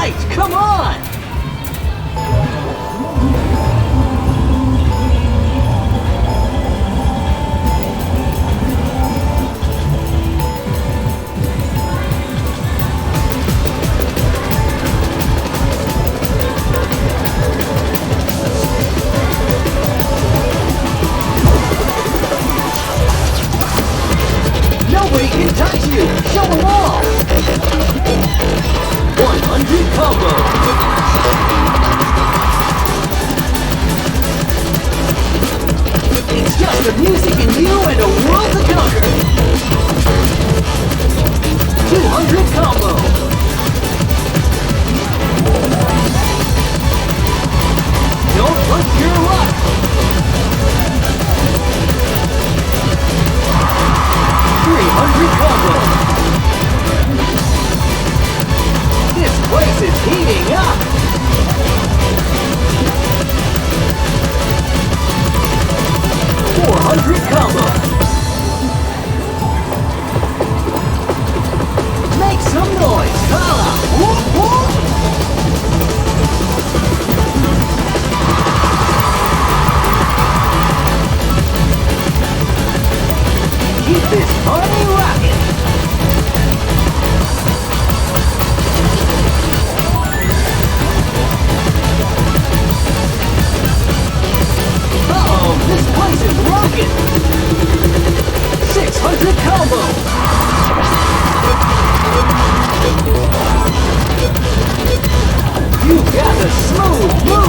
right, come on! Nobody can touch you! Show them all! 100 combo! It's just the music and you and a world to conquer! 200 combo! Don't put your luck! 300 combo! This place is heating up! 400 combo! Make some noise! Holla! Whoop, whoop. Keep this party rocking! Uh-oh, this place is rocking! 600 combo! You got the smooth move!